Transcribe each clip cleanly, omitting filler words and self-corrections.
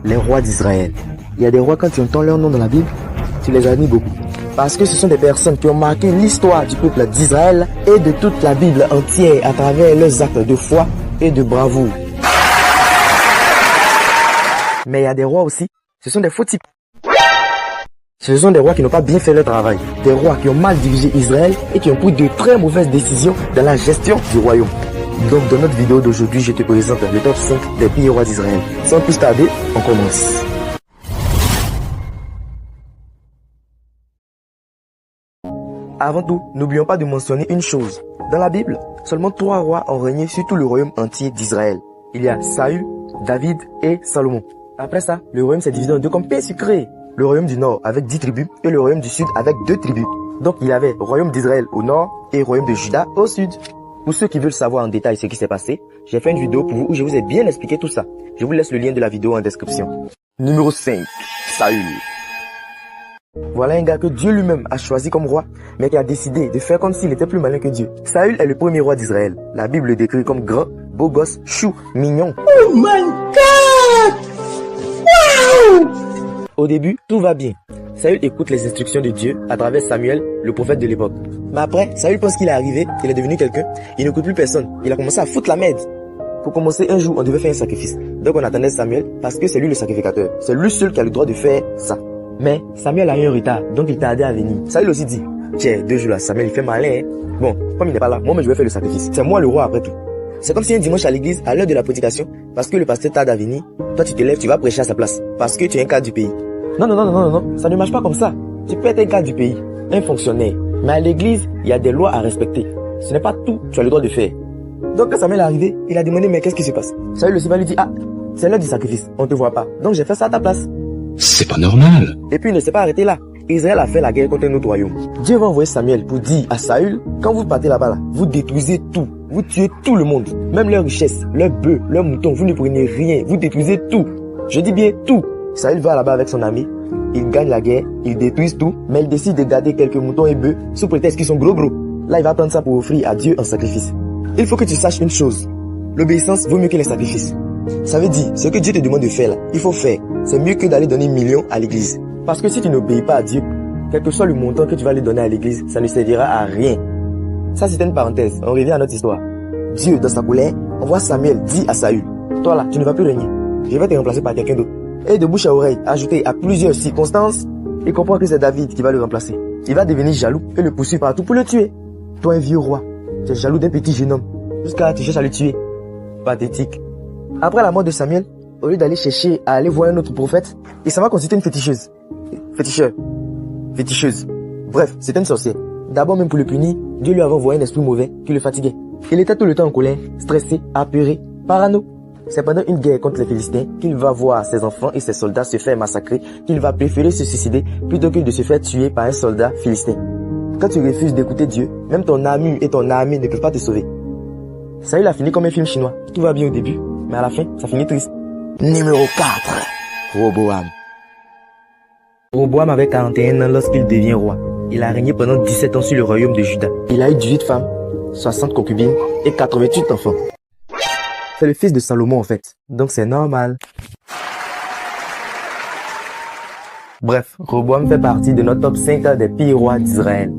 les rois d'Israël. Il y a des rois, quand tu entends leur nom dans la Bible, tu les admires beaucoup. Parce que ce sont des personnes qui ont marqué l'histoire du peuple d'Israël et de toute la Bible entière à travers leurs actes de foi et de bravoure. Mais il y a des rois aussi, ce sont des faux types. Ce sont des rois qui n'ont pas bien fait leur travail. Des rois qui ont mal dirigé Israël et qui ont pris de très mauvaises décisions dans la gestion du royaume. Donc dans notre vidéo d'aujourd'hui, je te présente le top 5 des pires rois d'Israël. Sans plus tarder, on commence. Avant tout, n'oublions pas de mentionner une chose. Dans la Bible, seulement 3 rois ont régné sur tout le royaume entier d'Israël. Il y a Saül, David et Salomon. Après ça, le royaume s'est divisé en deux comme pain sucré. Le royaume du nord avec 10 tribus et le royaume du sud avec 2 tribus. Donc il y avait royaume d'Israël au nord et royaume de Juda au sud. Pour ceux qui veulent savoir en détail ce qui s'est passé, j'ai fait une vidéo pour vous où je vous ai bien expliqué tout ça. Je vous laisse le lien de la vidéo en description. Numéro 5. Saül. Voilà un gars que Dieu lui-même a choisi comme roi, mais qui a décidé de faire comme s'il était plus malin que Dieu. Saül est le premier roi d'Israël. La Bible le décrit comme grand, beau gosse, chou, mignon. Oh my God! Wow! Au début, tout va bien. Saül écoute les instructions de Dieu à travers Samuel, le prophète de l'époque. Mais après, Saül pense qu'il est arrivé, qu'il est devenu quelqu'un. Il n'écoute plus personne. Il a commencé à foutre la merde. Pour commencer, un jour, on devait faire un sacrifice. Donc on attendait Samuel parce que c'est lui le sacrificateur. C'est lui seul qui a le droit de faire ça. Mais Samuel a eu un retard, donc il tardait à venir. Saül aussi dit, tiens, 2 jours là, Samuel il fait malin. Bon, comme il n'est pas là, moi je vais faire le sacrifice. C'est moi le roi après tout. C'est comme si un dimanche à l'église, à l'heure de la prédication, parce que le pasteur tarde à venir, toi tu te lèves, tu vas prêcher à sa place. Parce que tu es un cadre du pays. Non, ça ne marche pas comme ça. Tu peux être un cadre du pays, un fonctionnaire. Mais à l'église, il y a des lois à respecter. Ce n'est pas tout, tu as le droit de faire. Donc quand Samuel est arrivé, il a demandé, mais qu'est-ce qui se passe? Saül le va lui dit, ah, c'est l'heure du sacrifice, on te voit pas. Donc j'ai fait ça à ta place. C'est pas normal. Et puis il ne s'est pas arrêté là. Israël a fait la guerre contre un autre royaume. Dieu va envoyer Samuel pour dire à Saül, quand vous partez là-bas, là, vous détruisez tout. Vous tuez tout le monde. Même leurs richesses, leurs bœufs, leurs moutons. Vous ne prenez rien. Vous détruisez tout. Je dis bien tout. Saül va là-bas avec son armée. Il gagne la guerre. Ils détruisent tout. Mais il décide de garder quelques moutons et bœufs sous prétexte qu'ils sont gros. Là, il va prendre ça pour offrir à Dieu en sacrifice. Il faut que tu saches une chose. L'obéissance vaut mieux que les sacrifices. Ça veut dire, ce que Dieu te demande de faire là, il faut faire. C'est mieux que d'aller donner millions à l'église. Parce que si tu n'obéis pas à Dieu, quel que soit le montant que tu vas lui donner à l'église, ça ne servira à rien. Ça, c'est une parenthèse. On revient à notre histoire. Dieu, dans sa colère, envoie Samuel, dit à Saül, toi là, tu ne vas plus régner. Je vais te remplacer par quelqu'un d'autre. Et de bouche à oreille, ajouté à plusieurs circonstances, il comprend que c'est David qui va le remplacer. Il va devenir jaloux et le poursuivre partout pour le tuer. Toi, un vieux roi, tu es jaloux d'un petit jeune homme. Jusqu'à tu cherches à le tuer. Pathétique. Après la mort de Samuel, au lieu d'aller chercher à aller voir un autre prophète, il s'en va consulter une féticheuse. Féticheuse. Bref, c'était une sorcière. D'abord, même pour le punir, Dieu lui avait envoyé un esprit mauvais qui le fatiguait. Il était tout le temps en colère, stressé, apeuré, parano. C'est pendant une guerre contre les Philistins qu'il va voir ses enfants et ses soldats se faire massacrer, qu'il va préférer se suicider plutôt que de se faire tuer par un soldat philistin. Quand tu refuses d'écouter Dieu, même ton ami et ton armée ne peuvent pas te sauver. Saül a fini comme un film chinois. Tout va bien au début, mais à la fin, ça finit triste. Numéro 4. Roboam. Roboam avait 41 ans lorsqu'il devient roi. Il a régné pendant 17 ans sur le royaume de Juda. Il a eu 18 femmes, 60 concubines et 88 enfants. C'est le fils de Salomon en fait, donc c'est normal. Bref, Roboam fait partie de notre top 5 des pires rois d'Israël.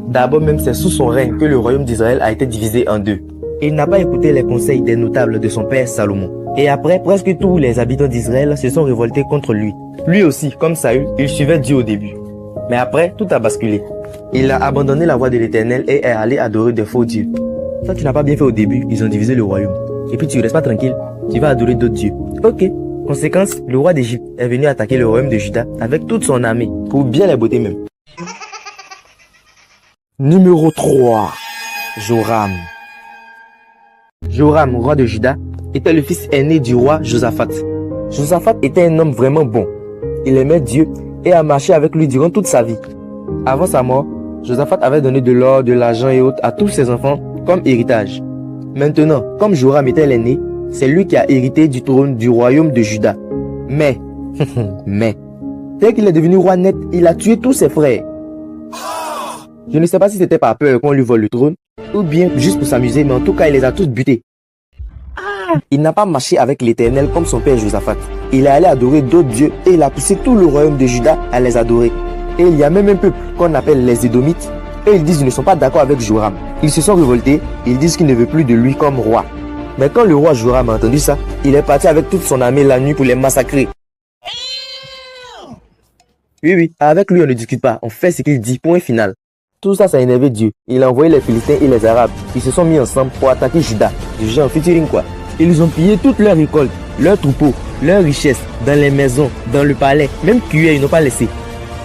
D'abord même c'est sous son règne que le royaume d'Israël a été divisé en deux. Il n'a pas écouté les conseils des notables de son père Salomon. Et après, presque tous les habitants d'Israël se sont révoltés contre lui. Lui aussi, comme Saül, il suivait Dieu au début. Mais après, tout a basculé. Il a abandonné la voie de l'Éternel et est allé adorer des faux dieux. Ça, tu n'as pas bien fait au début, ils ont divisé le royaume. Et puis tu restes pas tranquille, tu vas adorer d'autres dieux. Ok. Conséquence, le roi d'Égypte est venu attaquer le royaume de Juda avec toute son armée, pour bien les botter même. Numéro 3. Joram. Joram, roi de Juda, était le fils aîné du roi Josaphat. Josaphat était un homme vraiment bon. Il aimait Dieu et a marché avec lui durant toute sa vie. Avant sa mort, Josaphat avait donné de l'or, de l'argent et autres à tous ses enfants comme héritage. Maintenant, comme Joram était l'aîné, c'est lui qui a hérité du trône du royaume de Juda. Mais, dès qu'il est devenu roi net, il a tué tous ses frères. Je ne sais pas si c'était par peur qu'on lui vole le trône, ou bien juste pour s'amuser, mais en tout cas, il les a tous butés. Il n'a pas marché avec l'Éternel comme son père Josaphat. Il est allé adorer d'autres dieux et il a poussé tout le royaume de Juda à les adorer. Et il y a même un peuple qu'on appelle les Édomites. Et ils disent qu'ils ne sont pas d'accord avec Joram. Ils se sont révoltés, ils disent qu'ils ne veulent plus de lui comme roi. Mais quand le roi Joram a entendu ça, il est parti avec toute son armée la nuit pour les massacrer. Oui, avec lui on ne discute pas, on fait ce qu'il dit, point final. Tout ça, ça a énervé Dieu. Il a envoyé les Philistins et les Arabes. Ils se sont mis ensemble pour attaquer Juda. Du genre featuring quoi. Ils ont pillé toutes leurs récoltes, leurs troupeaux, leurs richesses, dans les maisons, dans le palais. Même cuillère, ils n'ont pas laissé.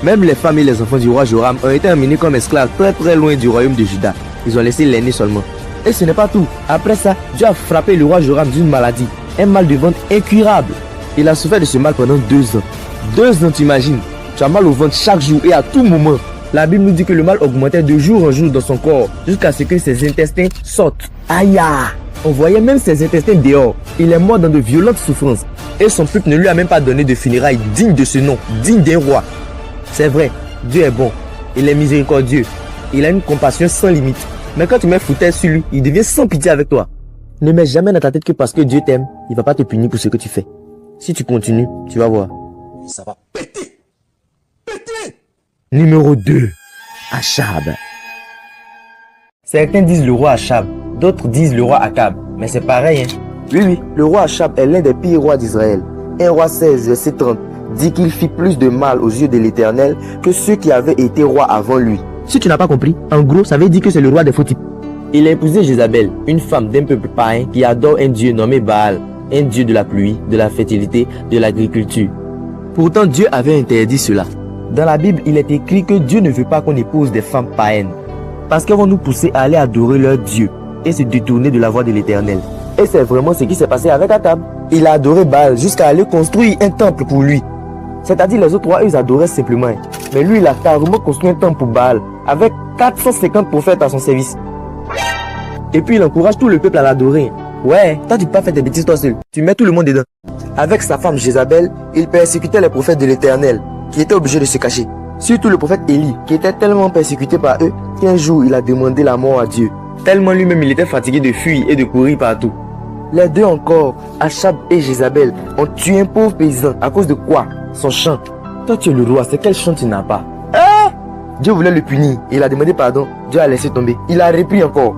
Même les femmes et les enfants du roi Joram ont été emmenés comme esclaves très loin du royaume de Juda. Ils ont laissé l'aîné seulement. Et ce n'est pas tout. Après ça, Dieu a frappé le roi Joram d'une maladie. Un mal de ventre incurable. Il a souffert de ce mal pendant 2 ans. 2 ans, t'imagines? Tu as mal au ventre chaque jour et à tout moment. La Bible nous dit que le mal augmentait de jour en jour dans son corps jusqu'à ce que ses intestins sortent. Aïe! On voyait même ses intestins dehors. Il est mort dans de violentes souffrances. Et son peuple ne lui a même pas donné de funérailles dignes de ce nom, digne d'un roi. C'est vrai, Dieu est bon. Il est miséricordieux. Il a une compassion sans limite. Mais quand tu mets foutaise sur lui, il devient sans pitié avec toi. Ne mets jamais dans ta tête que parce que Dieu t'aime, il va pas te punir pour ce que tu fais. Si tu continues, tu vas voir. Ça va péter. Numéro 2. Achab. Certains disent le roi Achab, d'autres disent le roi Akab, mais c'est pareil hein. Oui, le roi Achab est l'un des pires rois d'Israël. 1 roi 16, verset 30, dit qu'il fit plus de mal aux yeux de l'Éternel que ceux qui avaient été rois avant lui. Si tu n'as pas compris, en gros, ça veut dire que c'est le roi des faux types. Il a épousé Jézabel, une femme d'un peuple païen qui adore un dieu nommé Baal, un dieu de la pluie, de la fertilité, de l'agriculture. Pourtant, Dieu avait interdit cela. Dans la Bible, il est écrit que Dieu ne veut pas qu'on épouse des femmes païennes. Parce qu'elles vont nous pousser à aller adorer leur Dieu et se détourner de la voie de l'Éternel. Et c'est vraiment ce qui s'est passé avec Akab. Il a adoré Baal jusqu'à aller construire un temple pour lui. C'est-à-dire les autres rois, ils adoraient simplement. Mais lui, il a carrément construit un temple pour Baal avec 450 prophètes à son service. Et puis il encourage tout le peuple à l'adorer. Ouais, toi tu peux pas faire des bêtises toi seul. Tu mets tout le monde dedans. Avec sa femme Jézabel, il persécutait les prophètes de l'Éternel, qui étaient obligés de se cacher. Surtout le prophète Élie, qui était tellement persécuté par eux qu'un jour il a demandé la mort à Dieu. Tellement lui-même il était fatigué de fuir et de courir partout. Les deux encore, Achab et Jézabel, ont tué un pauvre paysan à cause de quoi? Son champ. Toi tu es le roi, c'est quel champ tu n'as pas? Dieu voulait le punir, il a demandé pardon, Dieu a laissé tomber. Il a repris encore.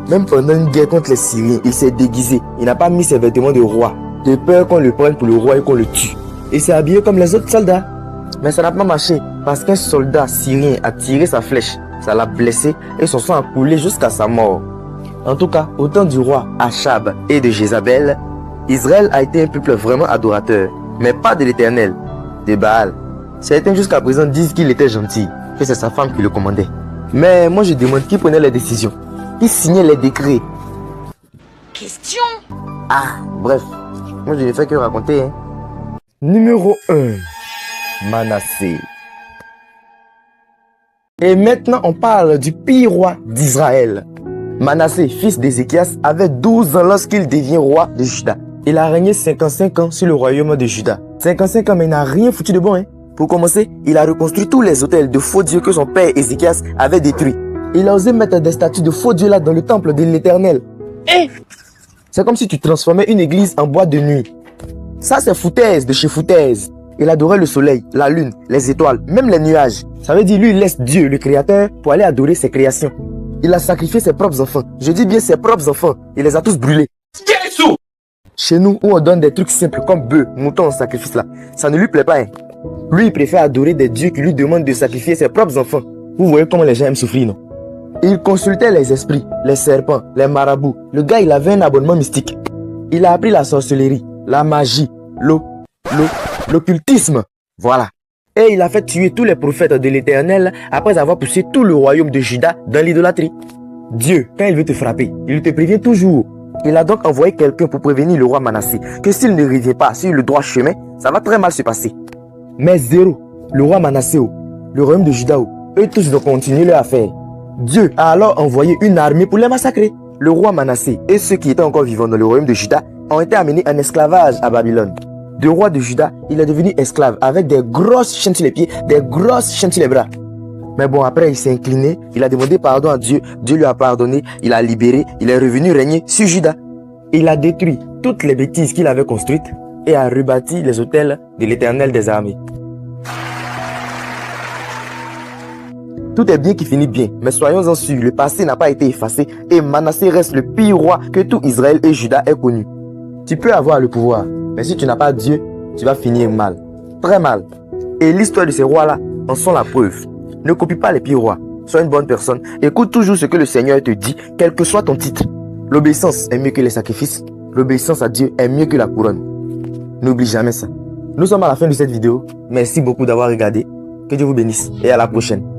Même pendant une guerre contre les Syriens, il s'est déguisé. Il n'a pas mis ses vêtements de roi, de peur qu'on le prenne pour le roi et qu'on le tue. Il s'est habillé comme les autres soldats. Mais ça n'a pas marché parce qu'un soldat syrien a tiré sa flèche. Ça l'a blessé et son sang a coulé jusqu'à sa mort. En tout cas, au temps du roi Achab et de Jézabel, Israël a été un peuple vraiment adorateur. Mais pas de l'Éternel, de Baal. Certains jusqu'à présent disent qu'il était gentil, que c'est sa femme qui le commandait. Mais moi je demande qui prenait les décisions, qui signait les décrets. Question. Bref, moi je ne fais que raconter. Numéro 1. Manassé. Et maintenant on parle du pire roi d'Israël. Manassé, fils d'Ézéchias, avait 12 ans lorsqu'il devient roi de Juda. Il a régné 55 ans sur le royaume de Juda. 55 ans mais il n'a rien foutu de bon. Pour commencer, il a reconstruit tous les hôtels de faux dieux que son père Ézéchias avait détruits. Il a osé mettre des statues de faux dieux là dans le temple de l'Éternel. C'est comme si tu transformais une église en boîte de nuit. Ça c'est foutaise de chez foutaise. Il adorait le soleil, la lune, les étoiles, même les nuages. Ça veut dire lui il laisse Dieu, le créateur, pour aller adorer ses créations. Il a sacrifié ses propres enfants. Je dis bien ses propres enfants. Il les a tous brûlés. Chez nous, où on donne des trucs simples comme bœufs, moutons en sacrifice là, ça ne lui plaît pas. Lui, il préfère adorer des dieux qui lui demandent de sacrifier ses propres enfants. Vous voyez comment les gens aiment souffrir, non? Il consultait les esprits, les serpents, les marabouts. Le gars, il avait un abonnement mystique. Il a appris la sorcellerie, la magie, l'occultisme. Voilà. Et il a fait tuer tous les prophètes de l'Éternel après avoir poussé tout le royaume de Juda dans l'idolâtrie. Dieu, quand il veut te frapper, il te prévient toujours. Il a donc envoyé quelqu'un pour prévenir le roi Manassé que s'il ne revient pas sur le droit chemin, ça va très mal se passer. Mais zéro, le roi Manassé, le royaume de Juda, eux tous vont continuer leur affaire. Dieu a alors envoyé une armée pour les massacrer. Le roi Manassé et ceux qui étaient encore vivants dans le royaume de Juda ont été amenés en esclavage à Babylone. De roi de Juda, il est devenu esclave avec des grosses chaînes sur les pieds, des grosses chaînes sur les bras. Mais bon, après il s'est incliné, il a demandé pardon à Dieu, Dieu lui a pardonné, il a libéré, il est revenu régner sur Juda. Il a détruit toutes les bêtises qu'il avait construites et a rebâti les autels de l'Éternel des armées. Tout est bien qui finit bien, mais soyons-en sûrs, le passé n'a pas été effacé et Manassé reste le pire roi que tout Israël et Juda aient connu. Tu peux avoir le pouvoir, mais si tu n'as pas Dieu, tu vas finir mal, très mal. Et l'histoire de ces rois-là en sont la preuve. Ne copie pas les pires rois, sois une bonne personne, écoute toujours ce que le Seigneur te dit, quel que soit ton titre. L'obéissance est mieux que les sacrifices, l'obéissance à Dieu est mieux que la couronne. N'oublie jamais ça. Nous sommes à la fin de cette vidéo, merci beaucoup d'avoir regardé, que Dieu vous bénisse et à la prochaine.